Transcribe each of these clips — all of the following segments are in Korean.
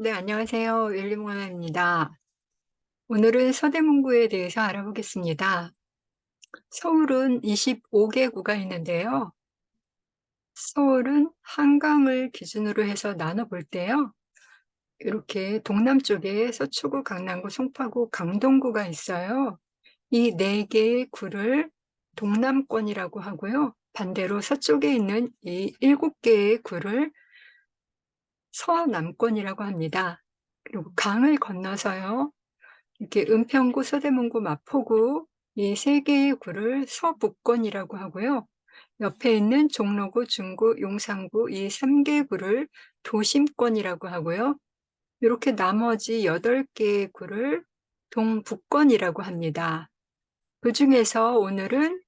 네, 안녕하세요. 윌리모아입니다. 오늘은 서대문구에 대해서 알아보겠습니다. 서울은 25개구가 있는데요. 서울은 한강을 기준으로 해서 나눠볼 때요. 이렇게 동남쪽에 서초구, 강남구, 송파구, 강동구가 있어요. 이 네 개의 구를 동남권이라고 하고요. 반대로 서쪽에 있는 이 7개의 구를 서남권이라고 합니다. 그리고 강을 건너서요. 이렇게 은평구, 서대문구, 마포구 이 세 개의 구를 서북권이라고 하고요. 옆에 있는 종로구, 중구, 용산구 이 3개 구를 도심권이라고 하고요. 이렇게 나머지 8개의 구를 동북권이라고 합니다. 그중에서 오늘은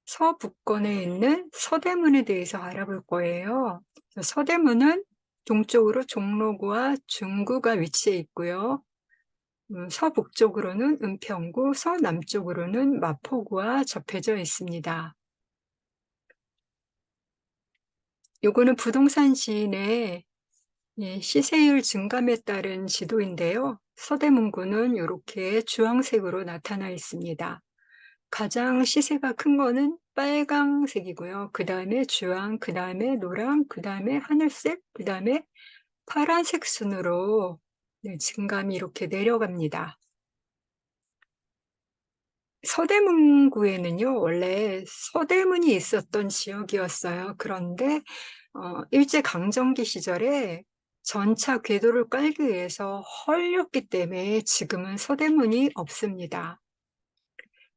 서북권에 있는 서대문에 대해서 알아볼 거예요. 서대문은 동쪽으로 종로구와 중구가 위치해 있고요. 서북쪽으로는 은평구, 서남쪽으로는 마포구와 접해져 있습니다. 요거는 부동산 시인의 시세율 증감에 따른 지도인데요. 서대문구는 이렇게 주황색으로 나타나 있습니다. 가장 시세가 큰 거는 빨강색이고요. 그 다음에 주황, 그 다음에 노랑, 그 다음에 하늘색, 그 다음에 파란색 순으로 증감이 이렇게 내려갑니다. 서대문구에는요, 원래 서대문이 있었던 지역이었어요. 그런데 일제강점기 시절에 전차 궤도를 깔기 위해서 헐렸기 때문에 지금은 서대문이 없습니다.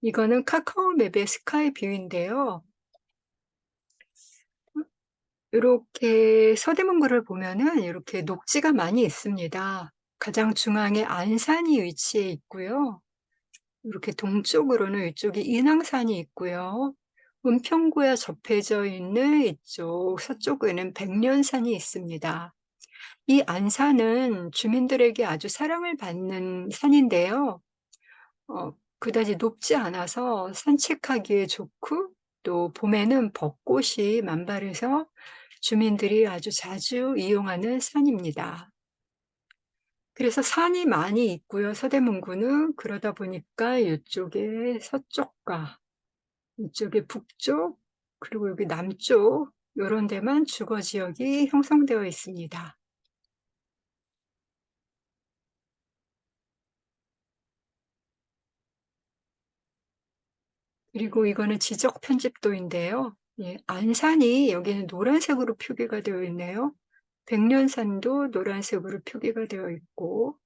이거는 카카오맵의 스카이 뷰인데요. 이렇게 서대문구를 보면은 이렇게 녹지가 많이 있습니다. 가장 중앙에 안산이 위치해 있고요. 이렇게 동쪽으로는 이쪽이 인왕산이 있고요. 은평구에 접해져 있는 이쪽 서쪽에는 백년산이 있습니다. 이 안산은 주민들에게 아주 사랑을 받는 산인데요. 그다지 높지 않아서 산책하기에 좋고 또 봄에는 벚꽃이 만발해서 주민들이 아주 자주 이용하는 산입니다. 그래서 산이 많이 있고요. 서대문구는 그러다 보니까 이쪽에 서쪽과 이쪽에 북쪽 그리고 여기 남쪽 이런 데만 주거 지역이 형성되어 있습니다. 그리고 이거는 지적 편집도인데요. 예, 안산이 여기는 노란색으로 표기가 되어 있네요. 백년산도 노란색으로 표기가 되어 있고,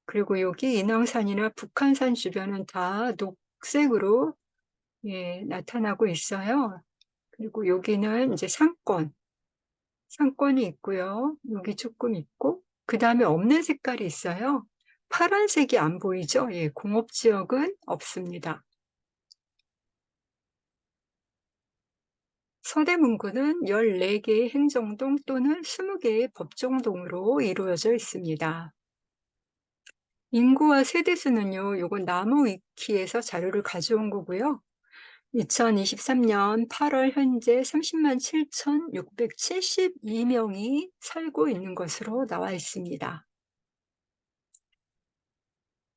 그리고 여기 인왕산이나 북한산 주변은 다 녹색으로 나타나고 있어요. 그리고 여기는 이제 상권이 있고요. 여기 조금 있고, 그 다음에 없는 색깔이 있어요. 파란색이 안 보이죠? 예, 공업지역은 없습니다. 서대문구는 14개의 행정동 또는 20개의 법정동으로 이루어져 있습니다. 인구와 세대수는요, 요건 나무위키에서 자료를 가져온 거고요. 2023년 8월 현재 30만 7,672명이 살고 있는 것으로 나와 있습니다.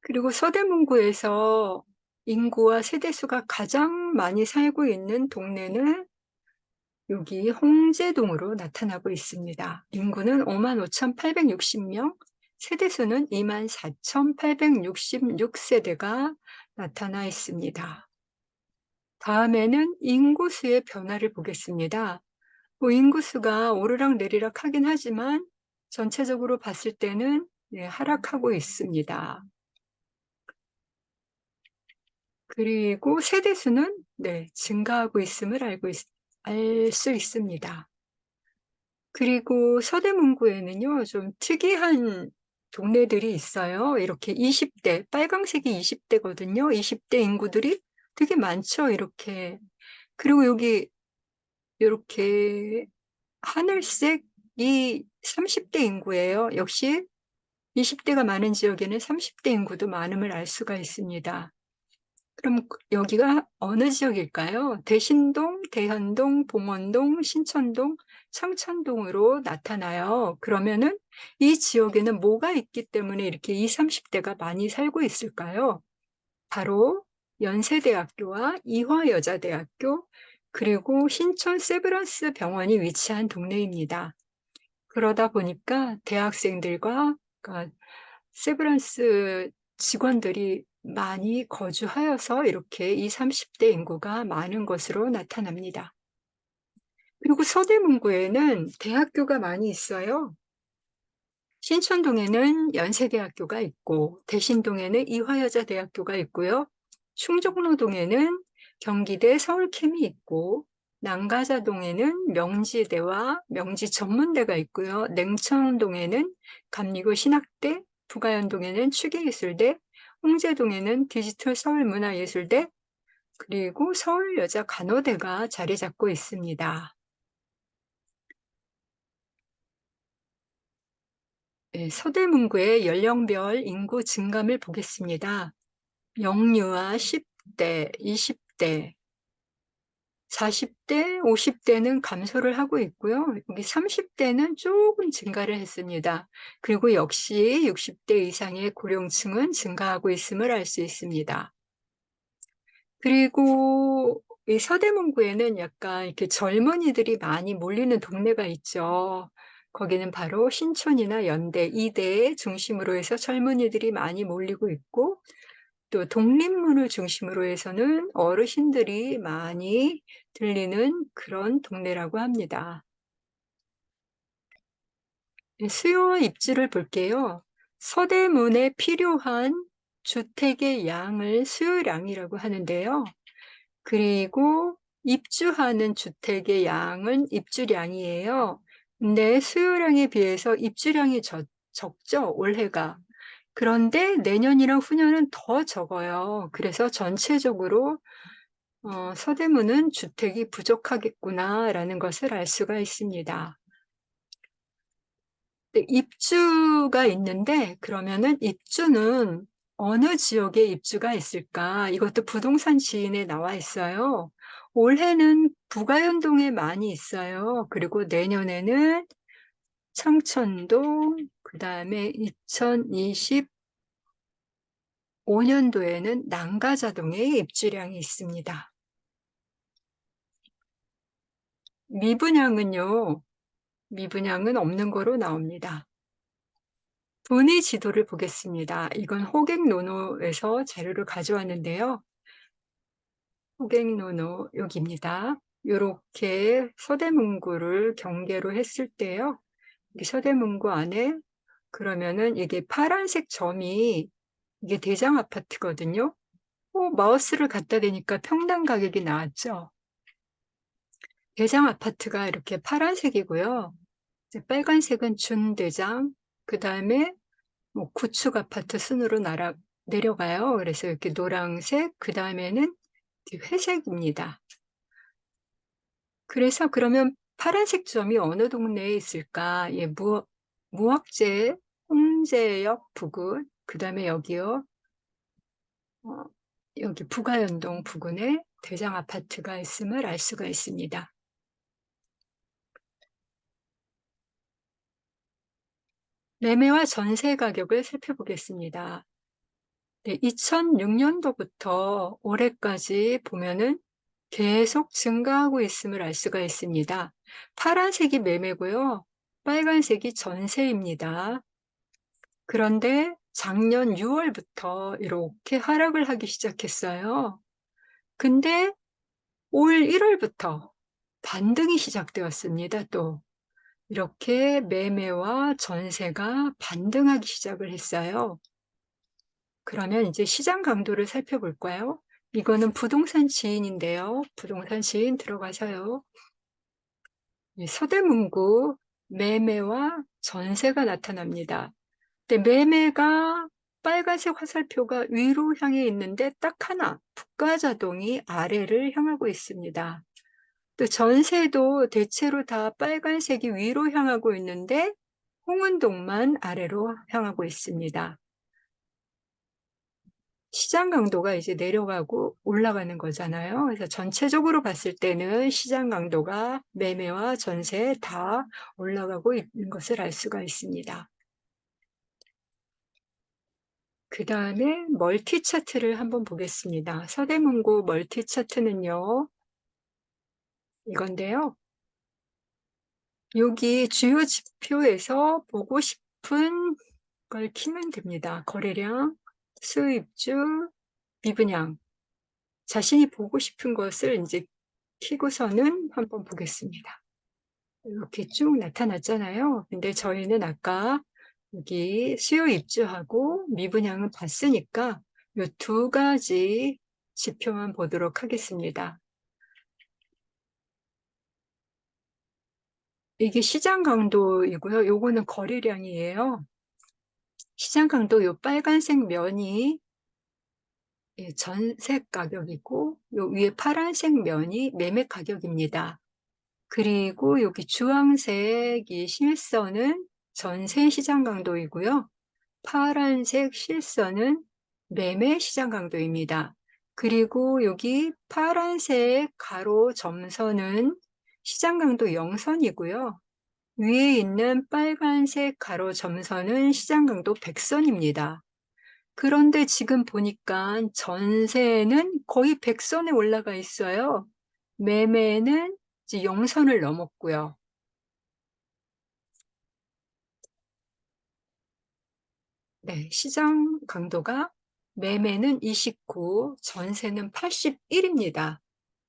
그리고 서대문구에서 인구와 세대수가 가장 많이 살고 있는 동네는 여기 홍제동으로 나타나고 있습니다. 인구는 55,860명, 세대수는 24,866세대가 나타나 있습니다. 다음에는 인구수의 변화를 보겠습니다. 인구수가 오르락내리락 하긴 하지만 전체적으로 봤을 때는 하락하고 있습니다. 그리고 세대수는 증가하고 있음을 알 수 있습니다. 그리고 서대문구에는요, 좀 특이한 동네들이 있어요. 이렇게 20대, 빨강색이 20대거든요. 20대 인구들이 되게 많죠, 이렇게. 그리고 여기 이렇게 하늘색이 30대 인구예요. 역시 20대가 많은 지역에는 30대 인구도 많음을 알 수가 있습니다. 그럼 여기가 어느 지역일까요? 대신동, 대현동, 봉원동, 신천동, 청천동으로 나타나요. 그러면은 이 지역에는 뭐가 있기 때문에 이렇게 20, 30대가 많이 살고 있을까요? 바로 연세대학교와 이화여자대학교, 그리고 신촌 세브란스 병원이 위치한 동네입니다. 그러다 보니까 대학생들과 그러니까 세브란스 직원들이 많이 거주하여서 이렇게 20, 30대 인구가 많은 것으로 나타납니다. 그리고 서대문구에는 대학교가 많이 있어요. 신촌동에는 연세대학교가 있고, 대신동에는 이화여자대학교가 있고요. 충정로동에는 경기대 서울캠이 있고, 난가자동에는 명지대와 명지전문대가 있고요. 냉천동에는 감리고 신학대, 부가연동에는 추계예술대, 홍제동에는 디지털 서울문화예술대, 그리고 서울여자간호대가 자리 잡고 있습니다. 네, 서대문구의 연령별 인구 증감을 보겠습니다. 영유아 10대, 20대, 40대, 50대는 감소를 하고 있고요. 여기 30대는 조금 증가를 했습니다. 그리고 역시 60대 이상의 고령층은 증가하고 있음을 알 수 있습니다. 그리고 이 서대문구에는 약간 이렇게 젊은이들이 많이 몰리는 동네가 있죠. 거기는 바로 신촌이나 연대, 이대 중심으로 해서 젊은이들이 많이 몰리고 있고, 또 독립문을 중심으로 해서는 어르신들이 많이 들리는 그런 동네라고 합니다. 수요와 입지를 볼게요. 서대문에 필요한 주택의 양을 수요량이라고 하는데요. 그리고 입주하는 주택의 양은 입주량이에요. 근데 수요량에 비해서 입주량이 적죠, 올해가. 그런데 내년이랑 후년은 더 적어요. 그래서 전체적으로 서대문은 주택이 부족하겠구나라는 것을 알 수가 있습니다. 네, 입주가 있는데 그러면은 입주는 어느 지역에 입주가 있을까? 이것도 부동산 지인에 나와 있어요. 올해는 부가연동에 많이 있어요. 그리고 내년에는 청천동, 그 다음에 2025년도에는 난가자동에 입주량이 있습니다. 미분양은요, 미분양은 없는 거로 나옵니다. 분위 지도를 보겠습니다. 이건 호객노노에서 자료를 가져왔는데요. 호객노노 여기입니다. 이렇게 서대문구를 경계로 했을 때요. 이 서대문구 안에 그러면은 이게 파란색 점이 이게 대장 아파트거든요. 마우스를 갖다 대니까 평당 가격이 나왔죠. 대장 아파트가 이렇게 파란색이고요. 이제 빨간색은 준대장, 그 다음에 뭐 구축 아파트 순으로 내려가요. 그래서 이렇게 노란색, 그 다음에는 회색입니다. 그래서 그러면 파란색 점이 어느 동네에 있을까? 예, 무학재, 홍제역 부근, 그 다음에 여기요. 어, 여기 부가연동 부근에 대장 아파트가 있음을 알 수가 있습니다. 매매와 전세 가격을 살펴보겠습니다. 네, 2006년도부터 올해까지 보면은 계속 증가하고 있음을 알 수가 있습니다. 파란색이 매매고요. 빨간색이 전세입니다. 그런데 작년 6월부터 이렇게 하락을 하기 시작했어요. 근데 올 1월부터 반등이 시작되었습니다. 또 이렇게 매매와 전세가 반등하기 시작을 했어요. 그러면 이제 시장 강도를 살펴볼까요? 이거는 부동산 지인인데요. 부동산 지인 들어가서요. 서대문구 매매와 전세가 나타납니다. 근데 매매가 빨간색 화살표가 위로 향해 있는데 딱 하나, 북가자동이 아래를 향하고 있습니다. 또 전세도 대체로 다 빨간색이 위로 향하고 있는데 홍은동만 아래로 향하고 있습니다. 시장 강도가 이제 내려가고 올라가는 거잖아요. 그래서 전체적으로 봤을 때는 시장 강도가 매매와 전세 다 올라가고 있는 것을 알 수가 있습니다. 그다음에 멀티 차트를 한번 보겠습니다. 서대문구 멀티 차트는요, 이건데요. 여기 주요 지표에서 보고 싶은 걸 키면 됩니다. 거래량, 수입주, 미분양. 자신이 보고 싶은 것을 이제 키고서는 한번 보겠습니다. 이렇게 쭉 나타났잖아요. 근데 저희는 아까 여기 수요 입주하고 미분양은 봤으니까 이 두 가지 지표만 보도록 하겠습니다. 이게 시장 강도이고요. 요거는 거래량이에요. 시장 강도 요 빨간색 면이 전세 가격이고 요 위에 파란색 면이 매매 가격입니다. 그리고 여기 주황색이 실선은 전세 시장 강도이고요. 파란색 실선은 매매 시장 강도입니다. 그리고 여기 파란색 가로 점선은 시장 강도 0선이고요. 위에 있는 빨간색 가로 점선은 시장 강도 100선입니다. 그런데 지금 보니까 전세는 거의 100선에 올라가 있어요. 매매는 이제 0선을 넘었고요. 네, 시장 강도가 매매는 29, 전세는 81입니다.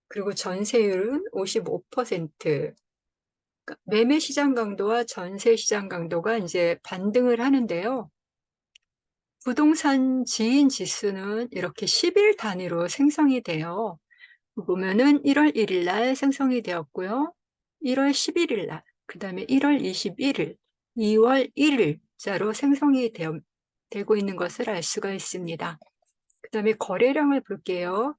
그리고 전세율은 55%. 그러니까 매매 시장 강도와 전세 시장 강도가 이제 반등을 하는데요. 부동산 지인 지수는 이렇게 10일 단위로 생성이 돼요. 보면은 1월 1일 날 생성이 되었고요. 1월 11일 날, 그 다음에 1월 21일, 2월 1일자로 생성이 되고 있는 것을 알 수가 있습니다. 그 다음에 거래량을 볼게요.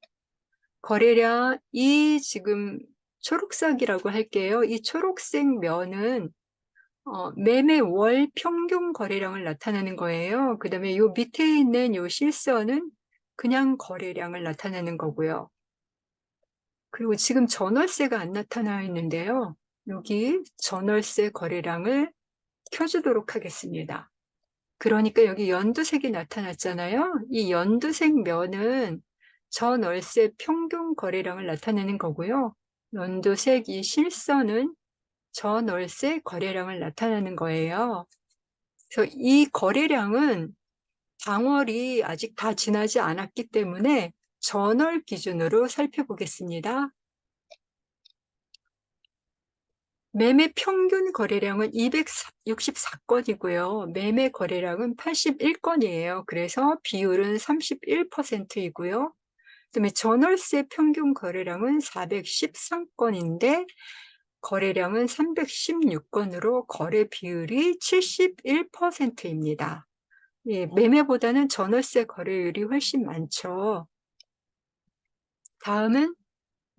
거래량, 이 지금 초록색이라고 할게요. 이 초록색 면은 매매 월 평균 거래량을 나타내는 거예요. 그 다음에 요 밑에 있는 요 실선은 그냥 거래량을 나타내는 거고요. 그리고 지금 전월세가 안 나타나 있는데요. 여기 전월세 거래량을 켜주도록 하겠습니다. 그러니까 여기 연두색이 나타났잖아요. 이 연두색 면은 전월세 평균 거래량을 나타내는 거고요. 연두색 이 실선은 전월세 거래량을 나타내는 거예요. 그래서 이 거래량은 당월이 아직 다 지나지 않았기 때문에 전월 기준으로 살펴보겠습니다. 매매 평균 거래량은 264건이고요. 매매 거래량은 81건이에요. 그래서 비율은 31%이고요. 그다음에 전월세 평균 거래량은 413건인데 거래량은 316건으로 거래 비율이 71%입니다. 예, 매매보다는 전월세 거래율이 훨씬 많죠. 다음은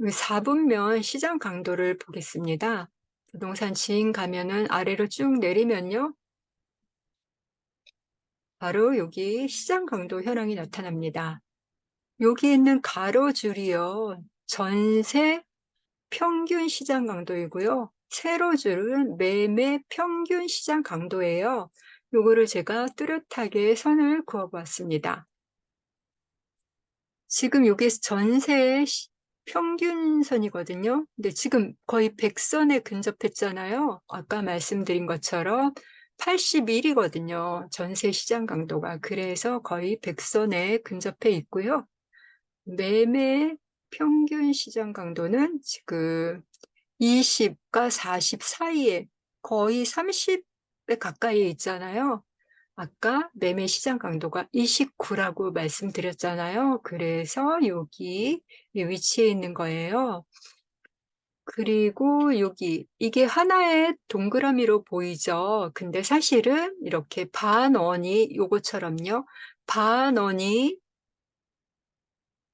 4분면 시장 강도를 보겠습니다. 부동산 지인 가면은 아래로 쭉 내리면요. 바로 여기 시장 강도 현황이 나타납니다. 여기 있는 가로줄이요. 전세 평균 시장 강도이고요. 세로줄은 매매 평균 시장 강도예요. 요거를 제가 뚜렷하게 선을 그어봤습니다. 지금 요게 전세 평균선이거든요. 근데 지금 거의 100선에 근접했잖아요. 아까 말씀드린 것처럼 81이거든요. 전세 시장 강도가. 그래서 거의 100선에 근접해 있고요. 매매 평균 시장 강도는 지금 20과 40 사이에 거의 30에 가까이 있잖아요. 아까 매매 시장 강도가 29라고 말씀드렸잖아요. 그래서 여기 위치에 있는 거예요. 그리고 여기 이게 하나의 동그라미로 보이죠. 근데 사실은 이렇게 반원이 요거처럼요. 반원이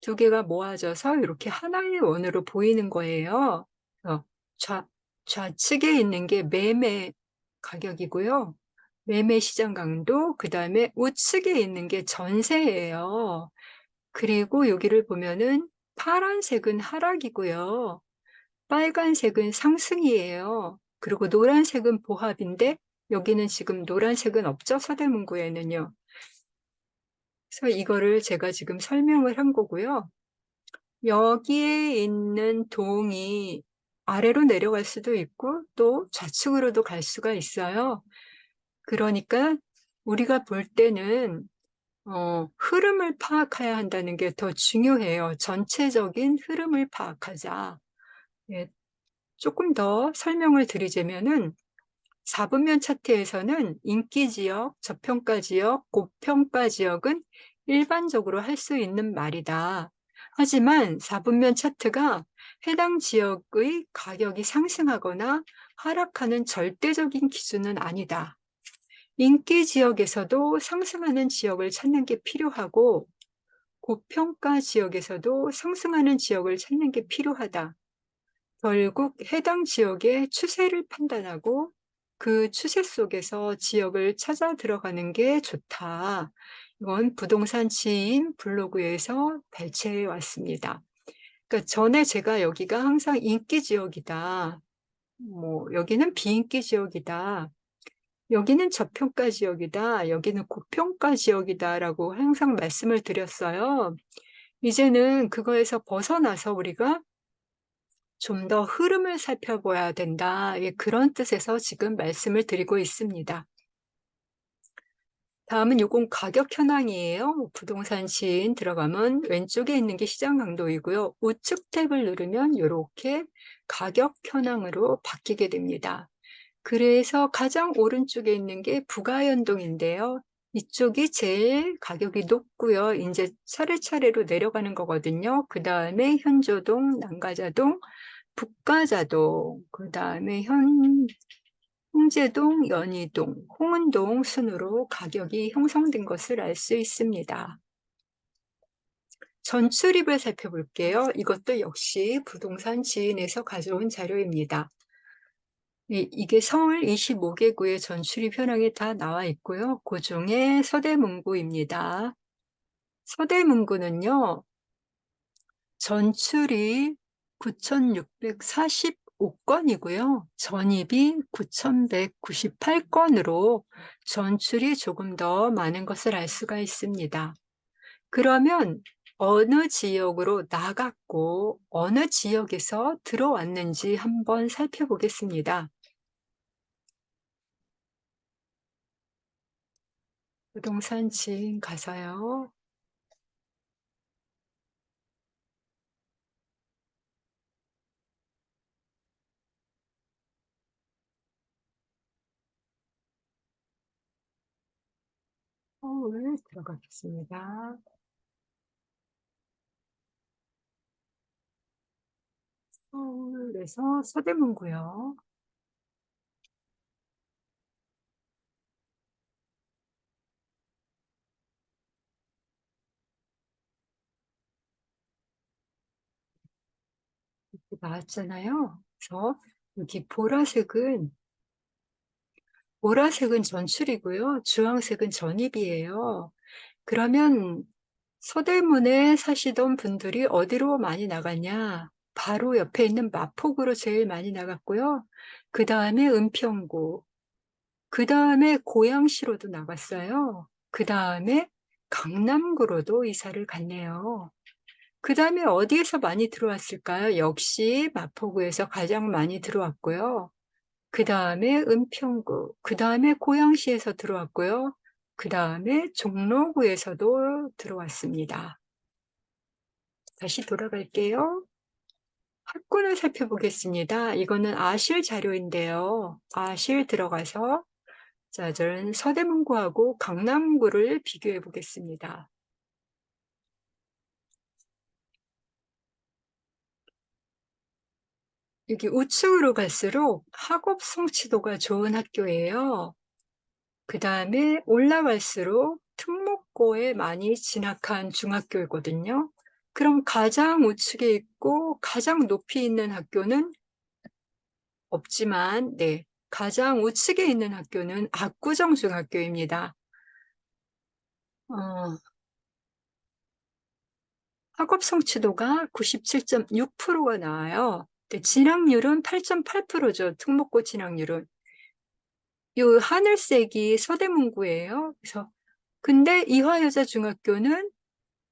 두 개가 모아져서 이렇게 하나의 원으로 보이는 거예요. 좌, 좌측에 있는 게 매매 가격이고요. 매매 시장 강도, 그 다음에 우측에 있는 게 전세예요. 그리고 여기를 보면은 파란색은 하락이고요. 빨간색은 상승이에요. 그리고 노란색은 보합인데 여기는 지금 노란색은 없죠, 서대문구에는요. 그래서 이거를 제가 지금 설명을 한 거고요. 여기에 있는 동이 아래로 내려갈 수도 있고 또 좌측으로도 갈 수가 있어요. 그러니까 우리가 볼 때는 흐름을 파악해야 한다는 게 더 중요해요. 전체적인 흐름을 파악하자. 예, 조금 더 설명을 드리자면은 4분면 차트에서는 인기 지역, 저평가 지역, 고평가 지역은 일반적으로 할 수 있는 말이다. 하지만 4분면 차트가 해당 지역의 가격이 상승하거나 하락하는 절대적인 기준은 아니다. 인기 지역에서도 상승하는 지역을 찾는 게 필요하고 고평가 지역에서도 상승하는 지역을 찾는 게 필요하다. 결국 해당 지역의 추세를 판단하고 그 추세 속에서 지역을 찾아 들어가는 게 좋다. 이건 부동산 지인 블로그에서 발췌해 왔습니다. 그러니까 전에 제가 여기가 항상 인기 지역이다. 여기는 비인기 지역이다. 여기는 저평가 지역이다. 여기는 고평가 지역이다라고 항상 말씀을 드렸어요. 이제는 그거에서 벗어나서 우리가 좀 더 흐름을 살펴봐야 된다. 예, 그런 뜻에서 지금 말씀을 드리고 있습니다. 다음은 요건 가격 현황이에요. 부동산 시인 들어가면 왼쪽에 있는 게 시장 강도이고요. 우측 탭을 누르면 이렇게 가격 현황으로 바뀌게 됩니다. 그래서 가장 오른쪽에 있는 게 부가연동인데요. 이쪽이 제일 가격이 높고요. 이제 차례차례로 내려가는 거거든요. 그 다음에 현조동, 난가자동, 북가자동, 그 다음에 홍제동, 연희동, 홍은동 순으로 가격이 형성된 것을 알 수 있습니다. 전출입을 살펴볼게요. 이것도 역시 부동산 지인에서 가져온 자료입니다. 이게 서울 25개구의 전출입 현황이 다 나와 있고요. 그 중에 서대문구입니다. 서대문구는요, 전출이 9,645건이고요. 전입이 9,198건으로 전출이 조금 더 많은 것을 알 수가 있습니다. 그러면 어느 지역으로 나갔고 어느 지역에서 들어왔는지 한번 살펴보겠습니다. 부동산 지인 가서요. 서울 들어가겠습니다. 서울에서 서대문구요. 이렇게 나왔잖아요. 그래서 여기 보라색은 전출이고요. 주황색은 전입이에요. 그러면 서대문에 사시던 분들이 어디로 많이 나갔냐? 바로 옆에 있는 마포구로 제일 많이 나갔고요. 그 다음에 은평구, 그 다음에 고양시로도 나갔어요. 그 다음에 강남구로도 이사를 갔네요. 그 다음에 어디에서 많이 들어왔을까요? 역시 마포구에서 가장 많이 들어왔고요. 그 다음에 은평구, 그 다음에 고양시에서 들어왔고요. 그 다음에 종로구에서도 들어왔습니다. 다시 돌아갈게요. 학군을 살펴보겠습니다. 이거는 아실 자료인데요. 아실 들어가서 자, 저는 서대문구하고 강남구를 비교해 보겠습니다. 여기 우측으로 갈수록 학업 성취도가 좋은 학교예요. 그 다음에 올라갈수록 특목고에 많이 진학한 중학교이거든요. 그럼 가장 우측에 있고 가장 높이 있는 학교는 없지만, 네, 가장 우측에 있는 학교는 압구정중학교입니다. 어, 학업 성취도가 97.6%가 나와요. 근데 진학률은 8.8%죠, 특목고 진학률은. 요 하늘색이 서대문구예요. 그래서 근데 이화여자중학교는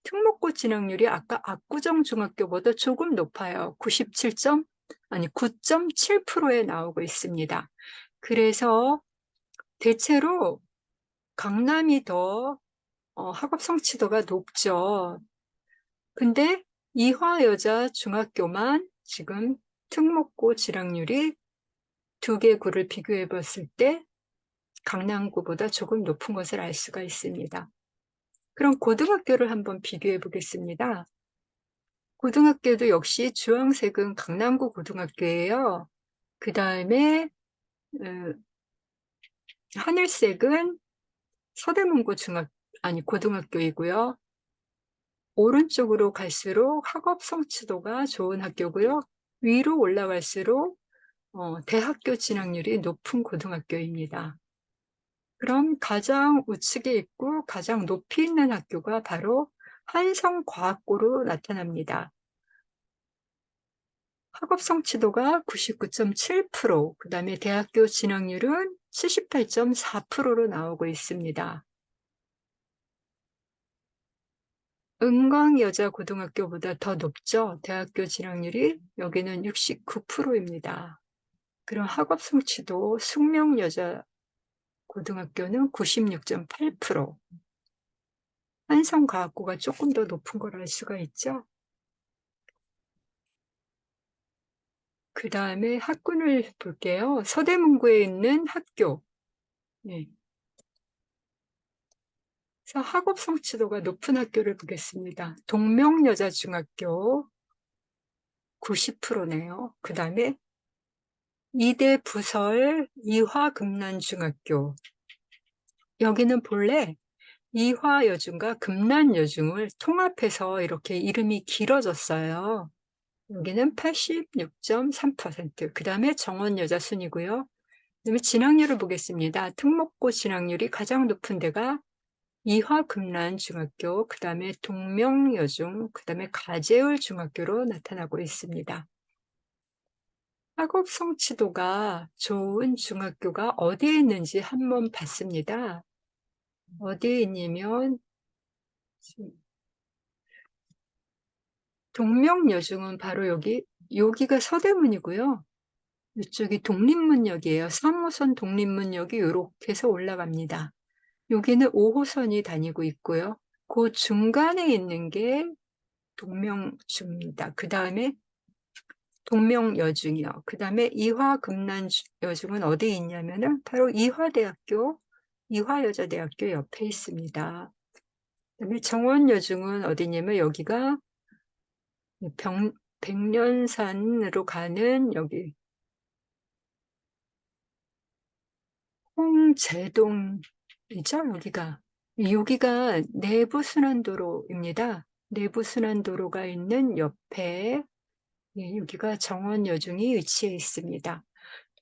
특목고 진학률이 아까 압구정중학교보다 조금 높아요. 9.7%에 나오고 있습니다. 그래서 대체로 강남이 더 학업 성취도가 높죠. 근데 이화여자중학교만 지금 특목고 진학률이 두 개 구를 비교해 봤을 때 강남구보다 조금 높은 것을 알 수가 있습니다. 그럼 고등학교를 한번 비교해 보겠습니다. 고등학교도 역시 주황색은 강남구 고등학교예요. 그 다음에 하늘색은 서대문구 고등학교이고요. 오른쪽으로 갈수록 학업 성취도가 좋은 학교고요. 위로 올라갈수록 대학교 진학률이 높은 고등학교입니다. 그럼 가장 우측에 있고 가장 높이 있는 학교가 바로 한성과학고로 나타납니다. 학업 성취도가 99.7%, 그 다음에 대학교 진학률은 78.4%로 나오고 있습니다. 은광여자고등학교보다 더 높죠. 대학교 진학률이 여기는 69%입니다. 그럼 학업 성취도 숙명여자고등학교는 96.8%. 한성과학고가 조금 더 높은 걸 알 수가 있죠. 그 다음에 학군을 볼게요. 서대문구에 있는 학교. 네. 그래서 학업 성취도가 높은 학교를 보겠습니다. 동명여자중학교 90%네요. 그 다음에 이대 부설 이화금난중학교. 여기는 본래 이화여중과 금난여중을 통합해서 이렇게 이름이 길어졌어요. 여기는 86.3%. 그 다음에 정원여자 순이고요. 그다음에 진학률을 보겠습니다. 특목고 진학률이 가장 높은 데가 이화금난중학교, 그 다음에 동명여중, 그 다음에 가재울중학교로 나타나고 있습니다. 학업 성취도가 좋은 중학교가 어디에 있는지 한번 봤습니다. 어디에 있냐면 동명여중은 바로 여기가 서대문이고요. 이쪽이 독립문역이에요. 3호선 독립문역이 이렇게 해서 올라갑니다. 여기는 5호선이 다니고 있고요. 그 중간에 있는 게 동명중입니다. 그 다음에 동명여중이요. 그 다음에 이화금난여중은 어디에 있냐면은 바로 이화대학교, 이화여자대학교 옆에 있습니다. 그 다음에 정원여중은 어디냐면 여기가 백년산으로 가는 여기 홍제동이죠, 여기가 내부순환도로입니다. 내부순환도로가 있는 옆에 여기가 정원여중이 위치해 있습니다.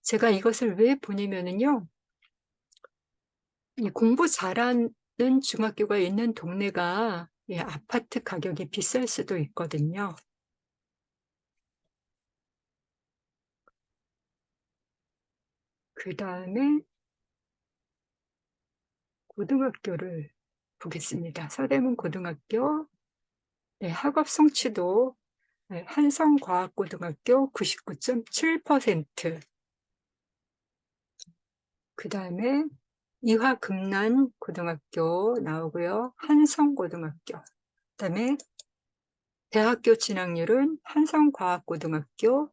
제가 이것을 왜 보냐면은요, 공부 잘하는 중학교가 있는 동네가 아파트 가격이 비쌀 수도 있거든요. 그 다음에 고등학교를 보겠습니다. 서대문 고등학교, 학업 성취도 한성과학고등학교 99.7%, 그 다음에 이화금난고등학교 나오고요. 한성고등학교, 그 다음에 대학교 진학률은 한성과학고등학교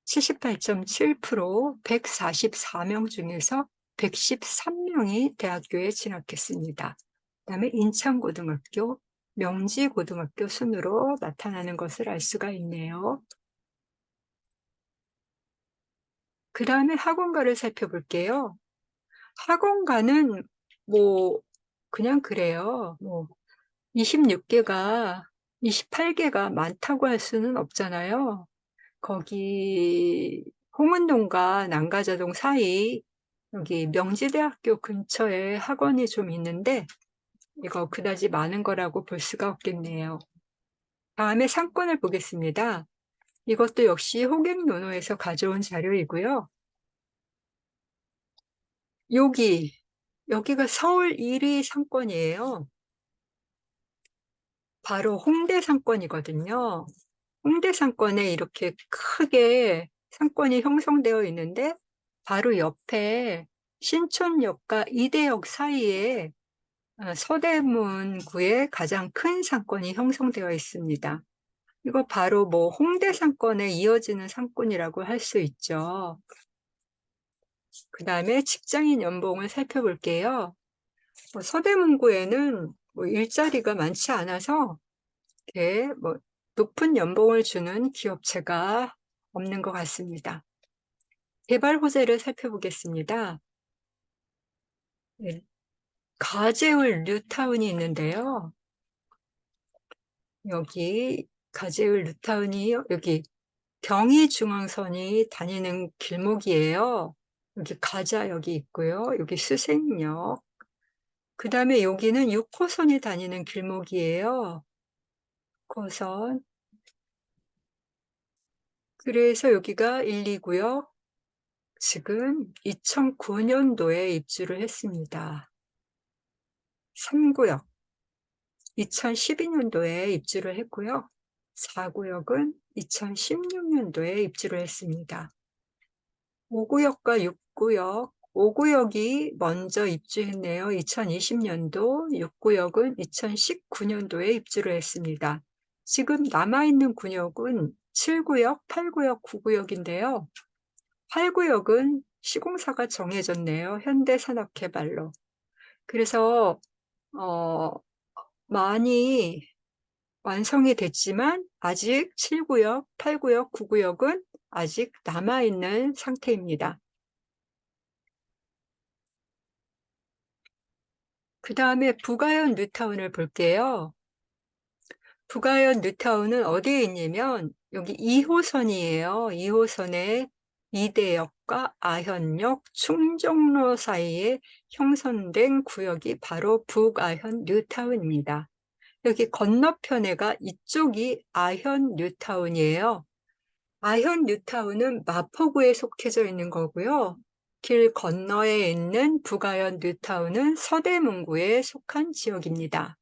78.7%, 144명 중에서 113명이 대학교에 진학했습니다. 그다음에 인천고등학교, 명지고등학교 순으로 나타나는 것을 알 수가 있네요. 그 다음에 학원가를 살펴볼게요. 학원가는 그냥 그래요. 26개가, 28개가 많다고 할 수는 없잖아요. 거기 홍은동과 난가자동 사이 여기 명지대학교 근처에 학원이 좀 있는데 이거 그다지 많은 거라고 볼 수가 없겠네요. 다음에 상권을 보겠습니다. 이것도 역시 호갱노노에서 가져온 자료이고요. 여기, 여기가 서울 1위 상권이에요. 바로 홍대 상권이거든요. 홍대 상권에 이렇게 크게 상권이 형성되어 있는데 바로 옆에 신촌역과 이대역 사이에 서대문구에 가장 큰 상권이 형성되어 있습니다. 이거 바로 뭐 홍대 상권에 이어지는 상권이라고 할 수 있죠. 그 다음에 직장인 연봉을 살펴볼게요. 서대문구에는 뭐 일자리가 많지 않아서 이렇게 뭐 높은 연봉을 주는 기업체가 없는 것 같습니다. 개발 호재를 살펴보겠습니다. 네, 가재울 뉴타운이 있는데요. 여기 가재울 뉴타운이 여기 경의중앙선이 다니는 길목이에요. 여기 가자역이 있고요. 여기 수색역. 그 다음에 여기는 6호선이 다니는 길목이에요. 6호선. 그래서 여기가 1, 2구역. 지금 2009년도에 입주를 했습니다. 3구역. 2012년도에 입주를 했고요. 4구역은 2016년도에 입주를 했습니다. 5구역과 6구역, 5구역이 먼저 입주했네요. 2020년도, 6구역은 2019년도에 입주를 했습니다. 지금 남아있는 구역은 7구역, 8구역, 9구역인데요. 8구역은 시공사가 정해졌네요. 현대산업개발로. 그래서 어, 많이 완성이 됐지만 아직 7구역, 8구역, 9구역은 아직 남아있는 상태입니다. 그 다음에 부가현 뉴타운을 볼게요. 부가현 뉴타운은 어디에 있냐면 여기 2호선이에요. 2호선에 이대역과 아현역, 충정로 사이에 형성된 구역이 바로 북아현 뉴타운입니다. 여기 건너편에가 이쪽이 아현 뉴타운이에요. 아현 뉴타운은 마포구에 속해져 있는 거고요. 길 건너에 있는 북아현 뉴타운은 서대문구에 속한 지역입니다.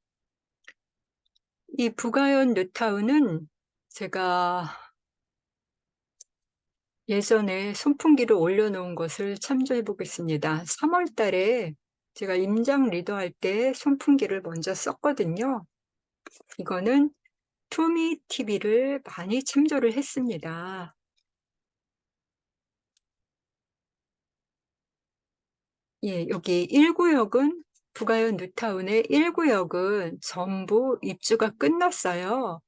이 북아현 뉴타운은 제가 예전에 선풍기를 올려놓은 것을 참조해 보겠습니다. 3월 달에 제가 임장 리더할 때 선풍기를 먼저 썼거든요. 이거는 투미 TV를 많이 참조를 했습니다. 예, 여기 1구역은 북아현 뉴타운의 1구역은 전부 입주가 끝났어요.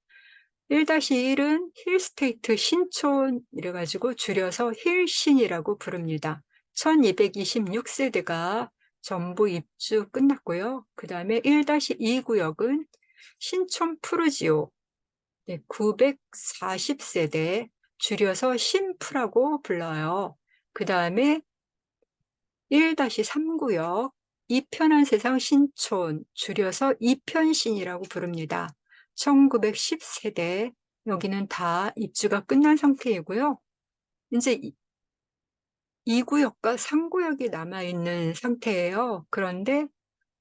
1-1은 힐스테이트 신촌 이래가지고 줄여서 힐신이라고 부릅니다. 1226세대가 전부 입주 끝났고요. 그 다음에 1-2구역은 신촌 푸르지오 940세대 줄여서 신프라고 불러요. 그 다음에 1-3구역 이편한 세상 신촌 줄여서 이편신이라고 부릅니다. 1910세대 여기는 다 입주가 끝난 상태이고요. 이제 2구역과 3구역이 남아있는 상태예요. 그런데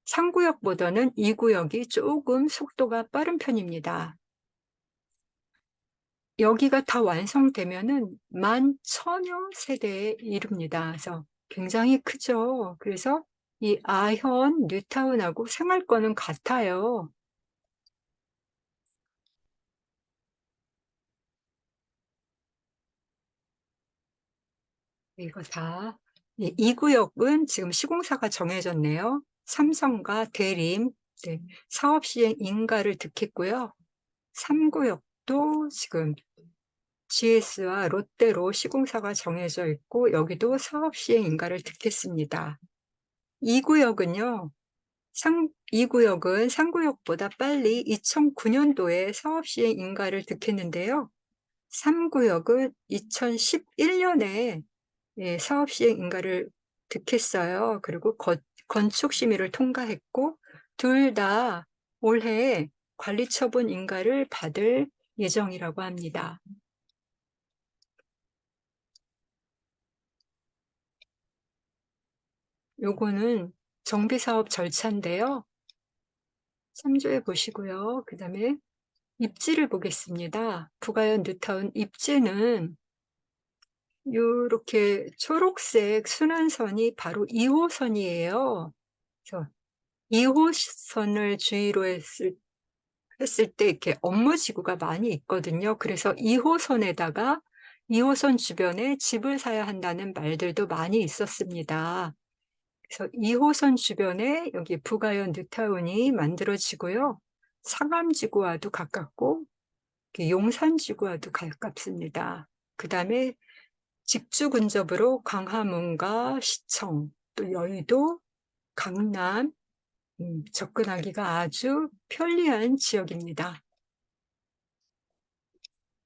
3구역보다는 2구역이 조금 속도가 빠른 편입니다. 여기가 다 완성되면은 11,000여 세대에 이릅니다. 그래서 굉장히 크죠. 그래서 이 아현 뉴타운하고 생활권은 같아요. 이거 다. 예, 2구역은 지금 시공사가 정해졌네요. 삼성과 대림, 네, 사업 시행 인가를 득했고요. 3구역도 지금 GS와 롯데로 시공사가 정해져 있고 여기도 사업 시행 인가를 득했습니다. 2구역은요. 2구역은 3구역보다 빨리 2009년도에 사업 시행 인가를 득했는데요. 3구역은 2011년에 사업 시행 인가를 득했어요. 그리고 건축 심의를 통과했고 둘 다 올해 관리처분 인가를 받을 예정이라고 합니다. 요거는 정비사업 절차인데요. 참조해 보시고요. 그다음에 입지를 보겠습니다. 부가현 뉴타운 입지는 요렇게 초록색 순환선이 바로 2 호선이에요. 그래서 2 호선을 주의로 했을 때 이렇게 업무 지구가 많이 있거든요. 그래서 2 호선에다가 2 호선 주변에 집을 사야 한다는 말들도 많이 있었습니다. 그래서 2 호선 주변에 여기 부가현 뉴타운이 만들어지고요. 상암지구와도 가깝고 이렇게 용산지구와도 가깝습니다. 그다음에 직주 근접으로 광화문과 시청, 또 여의도, 강남 접근하기가 아주 편리한 지역입니다.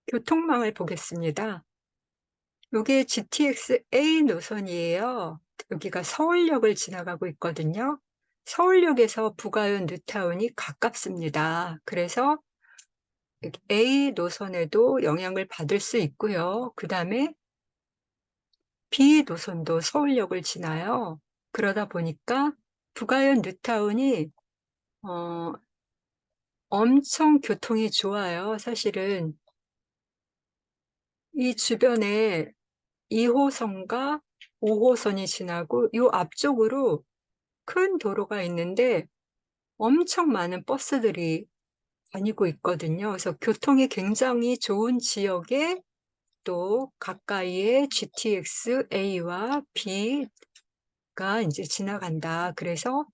교통망을 보겠습니다. 요게 GTX A 노선이에요. 여기가 서울역을 지나가고 있거든요. 서울역에서 부가현 뉴타운이 가깝습니다. 그래서 여기 A 노선에도 영향을 받을 수 있고요. 그다음에 B 노선도 서울역을 지나요. 그러다 보니까 부가현 뉴타운이 어 엄청 교통이 좋아요. 사실은 이 주변에 2 호선과 5 호선이 지나고 요 앞쪽으로 큰 도로가 있는데 엄청 많은 버스들이 다니고 있거든요. 그래서 교통이 굉장히 좋은 지역에 또 가까이에 GTX A와 B가 인제 지나간다. 그래서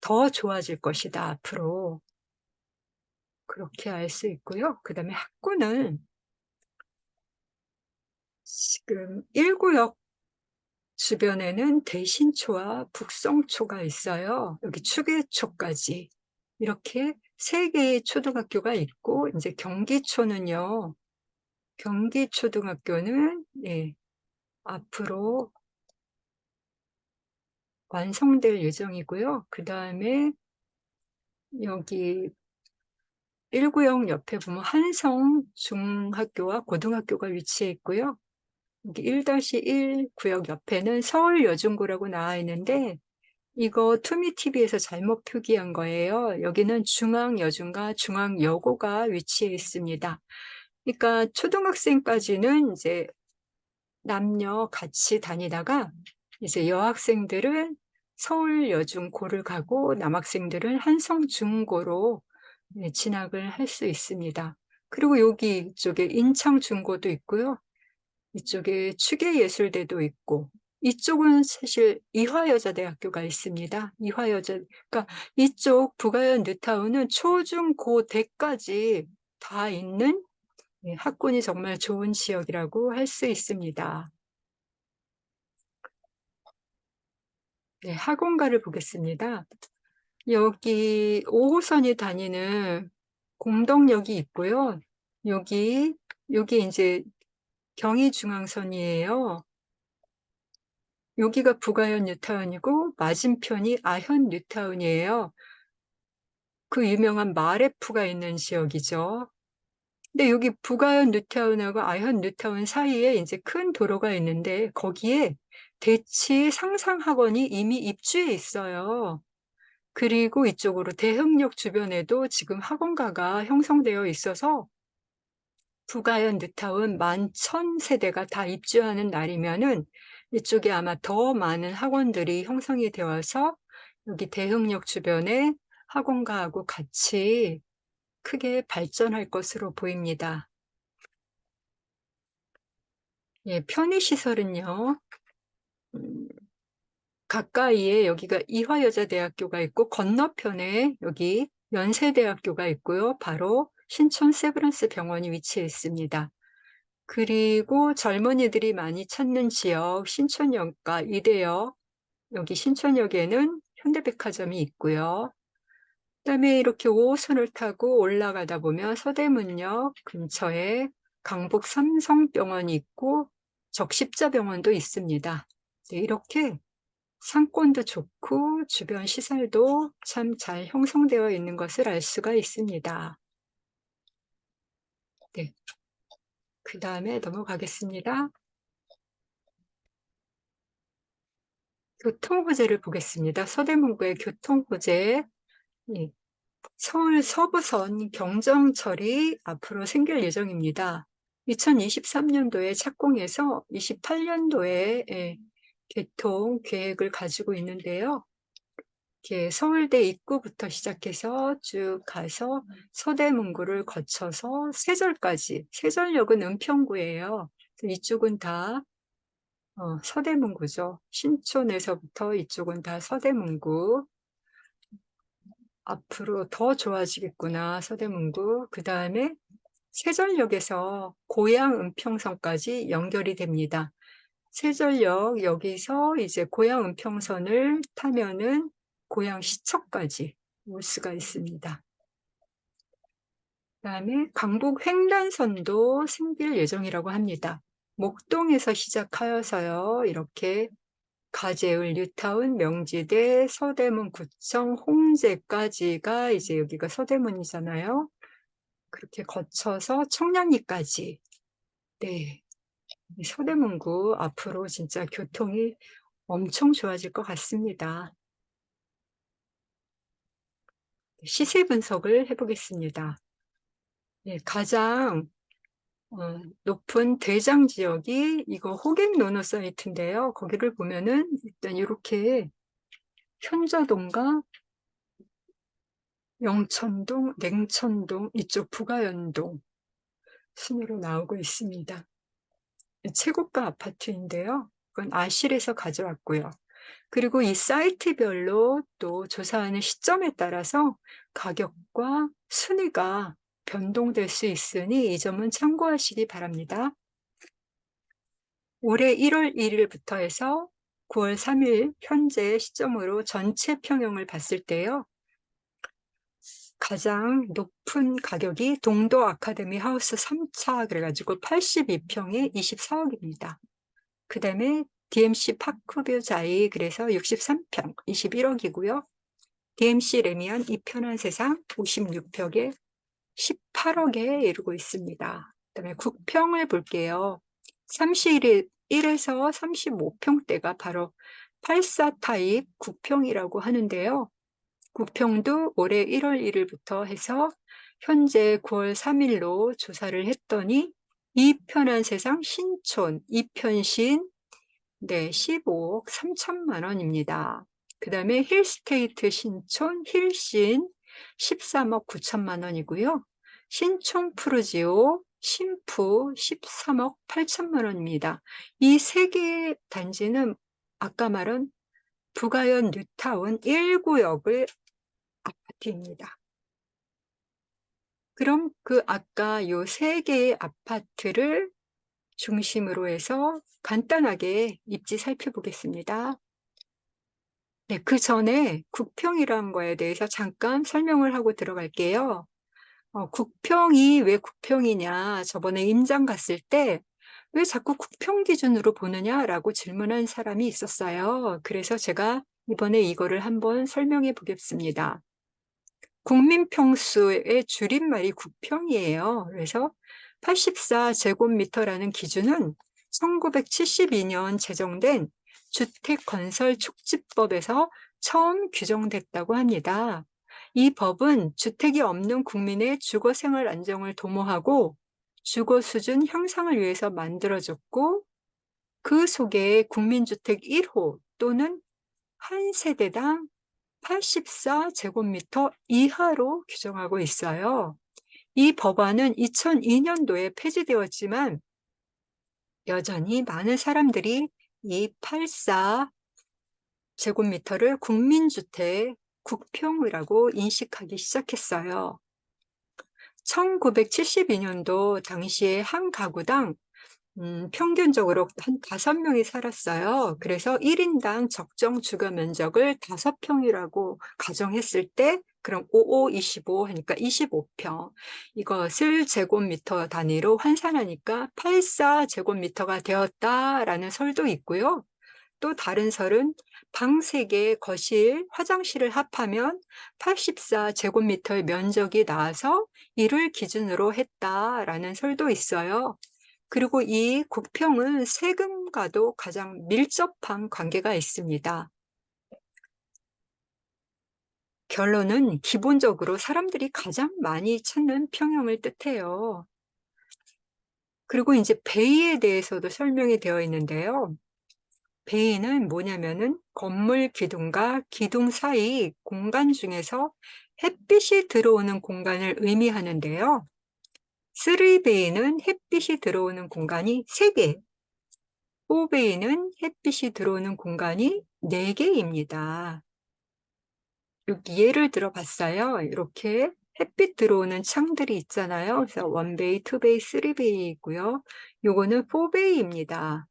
더 좋아질 것이다 앞으로. 그렇게 알 수 있고요. 그다음에 학구는 지금 1 구역 주변에는 대신초와 북성초가 있어요. 여기 추계초까지. 이렇게 3 개의 초등학교가 있고 인제 경기초는요. 경기초등학교는 예 앞으로 완성될 예정이고요. 그다음에 여기 1 구역 옆에 보면 한성 중학교와 고등학교가 위치해 있고요. 여기 1-1 구역 옆에는 서울여중고라고 나와 있는데 이거 투미티비에서 잘못 표기한 거예요. 여기는 중앙여중과 중앙여고가 위치해 있습니다. 그러니까 초등학생까지는 인제 남녀 같이 다니다가 이제 여학생들은 서울여중고를 가고 남학생들은 한성중고로 네 진학을 할 수 있습니다. 그리고 여기 이쪽에 인창중고도 있고요. 이쪽에 추계예술대도 있고 이쪽은 사실 이화여자대학교가 있습니다. 이화여자 그러니까 이쪽 부가현 뉴타운은 초, 중, 고, 대까지 다 있는 예 학군이 정말 좋은 지역이라고 할 수 있습니다. 네 학원가를 보겠습니다. 여기 5 호선이 다니는 공덕역이 있고요. 여기 요게 인제 경의중앙선이에요. 여기가 부가현 뉴타운이고 맞은편이 아현 뉴타운이에요. 그 유명한 마레프가 있는 지역이죠. 근데 여기 부가현 뉴타운하고 아현 뉴타운 사이에 인제 큰 도로가 있는데 거기에 대치 상상학원이 이미 입주해 있어요. 그리고 이쪽으로 대흥역 주변에도 지금 학원가가 형성되어 있어서 부가현 뉴타운 11,000 세대가 다 입주하는 날이면은 이쪽에 아마 더 많은 학원들이 형성이 되어서 여기 대흥역 주변에 학원가하고 같이 크게 발전할 것으로 보입니다. 예 편의시설은요. 음 가까이에 여기가 이화여자대학교가 있고 건너편에 여기 연세대학교가 있고요. 바로 신촌 세브란스 병원이 위치해 있습니다. 그리고 젊은이들이 많이 찾는 지역 신촌역과 이대역, 여기 신촌역에는 현대백화점이 있고요. 그다음에 이렇게 5 호선을 타고 올라가다 보면 서대문역 근처에 강북 삼성병원이 있고 적십자병원도 있습니다. 네 이렇게 상권도 좋고 주변 시설도 참 잘 형성되어 있는 것을 알 수가 있습니다. 네. 그다음에 넘어가겠습니다. 교통 호재를 보겠습니다. 서대문구의 교통 호재. 예. 서울 서부선 경정철이 앞으로 생길 예정입니다. 2023년도에 착공해서 28년도에 개통 계획을 가지고 있는데요. 이렇게 서울대 입구부터 시작해서 쭉 가서 서대문구를 거쳐서 세절까지, 세절역은 은평구예요. 이쪽은 다 서대문구죠. 신촌에서부터 이쪽은 다 서대문구. 앞으로 더 좋아지겠구나, 서대문구. 그다음에 세전역에서 고양 은평선까지 연결이 됩니다. 세전역 여기서 이제 고양 은평선을 타면은 고양 시청까지 올 수가 있습니다. 그다음에 강북 횡단선도 생길 예정이라고 합니다. 목동에서 시작하여서요, 이렇게 가재울, 뉴타운, 명지대, 서대문, 구청, 홍제까지가 이제 여기가 서대문이잖아요. 그렇게 거쳐서 청량리까지. 네. 이 서대문구 앞으로 진짜 교통이 엄청 좋아질 것 같습니다. 시세 분석을 해보겠습니다. 네, 가장 높은 대장 지역이 이거 호갱 노노 사이트인데요. 거기를 보면은 일단 이렇게 현저동과 영천동, 냉천동, 이쪽 부가연동 순으로 나오고 있습니다. 최고가 아파트인데요. 그건 아실에서 가져왔고요. 그리고 이 사이트별로 또 조사하는 시점에 따라서 가격과 순위가 변동될 수 있으니 이 점은 참고하시기 바랍니다. 올해 1월 1일부터 해서 9월 3일 현재 시점으로 전체 평형을 봤을 때요. 가장 높은 가격이 동도 아카데미 하우스 3차 그래가지고 82평에 24억입니다. 그 다음에 DMC 파크뷰 자이 그래서 63평 21억이고요. DMC 레미안 이편한 세상 56평에 18억에 이르고 있습니다. 그다음에 국평을 볼게요. 31에서 35평대가 바로 84 타입 국평이라고 하는데요. 국평도 올해 1월 1일부터 해서 현재 9월 3일로 조사를 했더니 이편한 세상 신촌, 이편신 네, 15억 3천만 원입니다. 그 다음에 힐스테이트 신촌 힐신 13억 9천만 원이고요. 신촌 푸르지오 신푸 13억 8천만 원입니다. 이 세 개의 단지는 아까 말한 부가연 뉴타운 1구역의 아파트입니다. 그럼 그 아까 요 세 개의 아파트를 중심으로 해서 간단하게 입지 살펴보겠습니다. 네, 그 전에 국평이라는 거에 대해서 잠깐 설명을 하고 들어갈게요. 국평이 왜 국평이냐, 저번에 임장 갔을 때 왜 자꾸 국평 기준으로 보느냐라고 질문한 사람이 있었어요. 그래서 제가 이번에 이거를 한번 설명해 보겠습니다. 국민평수의 줄임말이 국평이에요. 그래서 84제곱미터라는 기준은 1972년 제정된 주택건설촉진법에서 처음 규정됐다고 합니다. 이 법은 주택이 없는 국민의 주거생활 안정을 도모하고 주거 수준 향상을 위해서 만들어졌고 그 속에 국민주택 1호 또는 한 세대당 84제곱미터 이하로 규정하고 있어요. 이 법안은 2002년도에 폐지되었지만 여전히 많은 사람들이 이 84제곱미터를 국민주택, 국평이라고 인식하기 시작했어요. 1972년도 당시에 한 가구당 평균적으로 한 5명이 살았어요. 그래서 1인당 적정 주거 면적을 5평이라고 가정했을 때 그럼 55, 25 하니까 25평. 이것을 제곱미터 단위로 환산하니까 84제곱미터가 되었다라는 설도 있고요. 또 다른 설은 방 3개, 거실, 화장실을 합하면 84 제곱미터의 면적이 나와서 이를 기준으로 했다라는 설도 있어요. 그리고 이 국평은 세금과도 가장 밀접한 관계가 있습니다. 결론은 기본적으로 사람들이 가장 많이 찾는 평형을 뜻해요. 그리고 이제 베이에 대해서도 설명이 되어 있는데요. 베이는 뭐냐면은 건물 기둥과 기둥 사이 공간 중에서 햇빛이 들어오는 공간을 의미하는데요. 3베이는 햇빛이 들어오는 공간이 3개, 4베이는 햇빛이 들어오는 공간이 4개입니다. 여기 예를 들어 봤어요. 이렇게 햇빛 들어오는 창들이 있잖아요. 그래서 1베이, 2베이, 3베이이고요. 요거는 4베이입니다.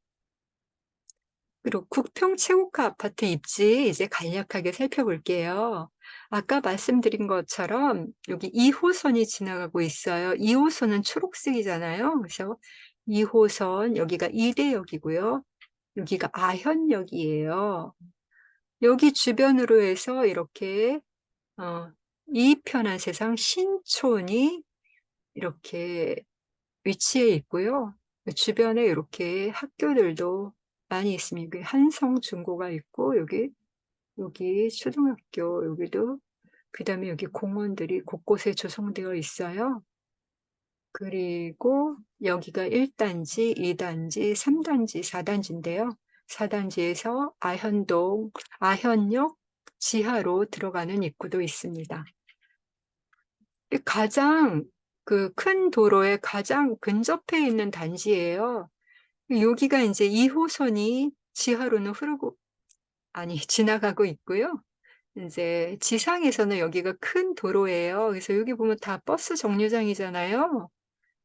그리고 국평 최고가 아파트 입지 이제 간략하게 살펴볼게요. 아까 말씀드린 것처럼 여기 2호선이 지나가고 있어요. 2호선은 초록색이잖아요. 그래서 2호선 여기가 이대역이고요. 여기가 아현역이에요. 여기 주변으로 해서 이렇게 이편한 세상 신촌이 이렇게 위치해 있고요. 주변에 이렇게 학교들도 많이 있습니다. 여기 한성중고가 있고 여기 초등학교 여기도 그다음에 여기 공원들이 곳곳에 조성되어 있어요. 그리고 여기가 1단지, 2단지, 3단지, 4단지인데요. 4단지에서 아현동, 아현역 지하로 들어가는 입구도 있습니다. 가장 그 큰 도로에 가장 근접해 있는 단지예요. 여기가 이제 2호선이 지하로는 지나가고 있고요. 이제 지상에서는 여기가 큰 도로예요. 그래서 여기 보면 다 버스 정류장이잖아요.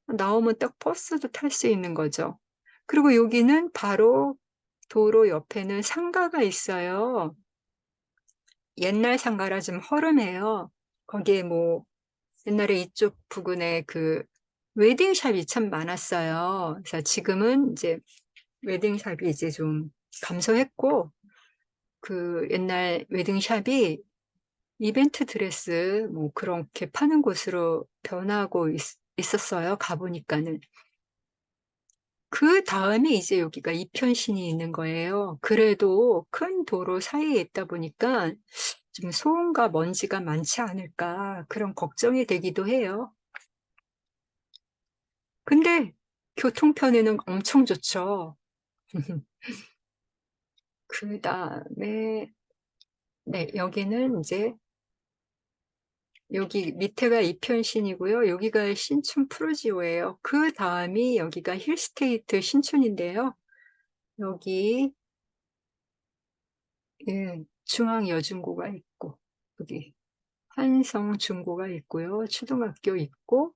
나오면 딱 버스도 탈 수 있는 거죠. 그리고 여기는 바로 도로 옆에는 상가가 있어요. 옛날 상가라 좀 허름해요. 거기에 뭐 옛날에 이쪽 부근에 그 웨딩샵이 참 많았어요. 그래서 지금은 이제 웨딩샵이 이제 좀 감소했고 그 옛날 웨딩샵이 이벤트 드레스 뭐 그렇게 파는 곳으로 변하고 있었어요. 가보니까는. 그 다음에 이제 여기가 이편신이 있는 거예요. 그래도 큰 도로 사이에 있다 보니까 좀 소음과 먼지가 많지 않을까 그런 걱정이 되기도 해요. 근데 교통편에는 엄청 좋죠. 그다음에 네, 여기는 이제 여기 밑에가 이편신이고요. 여기가 신촌 프루지오예요. 그 다음이 여기가 힐스테이트 신촌인데요. 여기 중앙여중고가 있고 여기 한성중고가 있고요. 초등학교 있고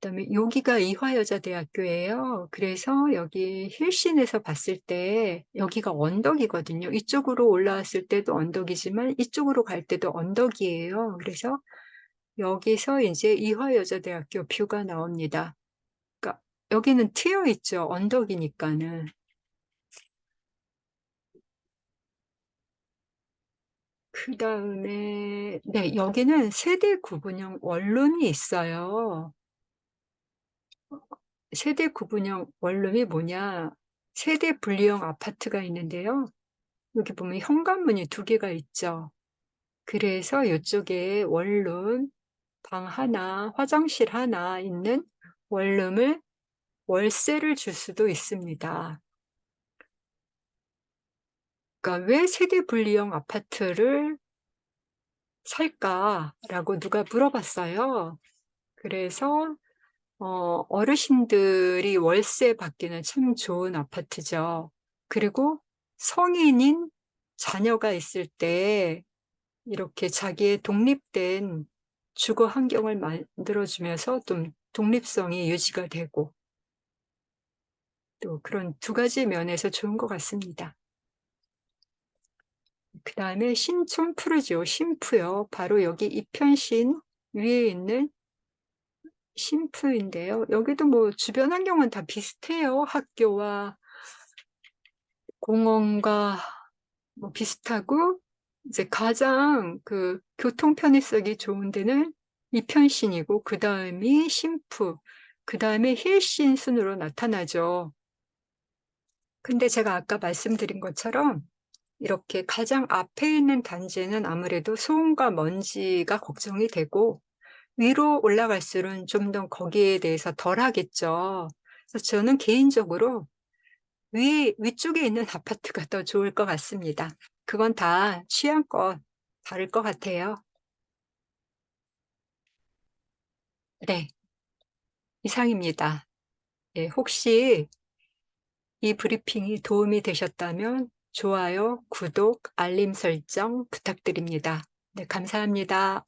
그다음에 여기가 이화여자대학교예요. 그래서 여기 힐신에서 봤을 때 여기가 언덕이거든요. 이쪽으로 올라왔을 때도 언덕이지만 이쪽으로 갈 때도 언덕이에요. 그래서 여기서 이제 이화여자대학교 뷰가 나옵니다. 그러니까 여기는 트여 있죠. 언덕이니까는. 그다음에 네, 여기는 세대 구분형 원룸이 있어요. 세대 구분형 원룸이 뭐냐? 세대 분리형 아파트가 있는데요. 여기 보면 현관문이 2개가 있죠. 그래서 이쪽에 원룸, 방 하나, 화장실 하나 있는 원룸을 월세를 줄 수도 있습니다. 그러니까 왜 세대 분리형 아파트를 살까라고 누가 물어봤어요. 그래서 어르신들이 월세 받기는 참 좋은 아파트죠. 그리고 성인인 자녀가 있을 때 이렇게 자기의 독립된 주거 환경을 만들어주면서 좀 독립성이 유지가 되고 또 그런 2가지 면에서 좋은 것 같습니다. 그 다음에 신촌 푸르지오 신푸요. 바로 여기 이편신 위에 있는 신푸인데요. 여기도 뭐 주변 환경은 다 비슷해요. 학교와 공원과 뭐 비슷하고 이제 가장 그 교통 편의성이 좋은 데는 이편신이고 그다음이 신프, 그다음에 힐신 순으로 나타나죠. 근데 제가 아까 말씀드린 것처럼 이렇게 가장 앞에 있는 단지는 아무래도 소음과 먼지가 걱정이 되고 위로 올라갈수록 좀 더 거기에 대해서 덜 하겠죠. 그래서 저는 개인적으로 위쪽에 있는 아파트가 더 좋을 것 같습니다. 그건 다 취향껏 다를 것 같아요. 네. 이상입니다. 예, 혹시 이 브리핑이 도움이 되셨다면 좋아요, 구독, 알림 설정 부탁드립니다. 네, 감사합니다.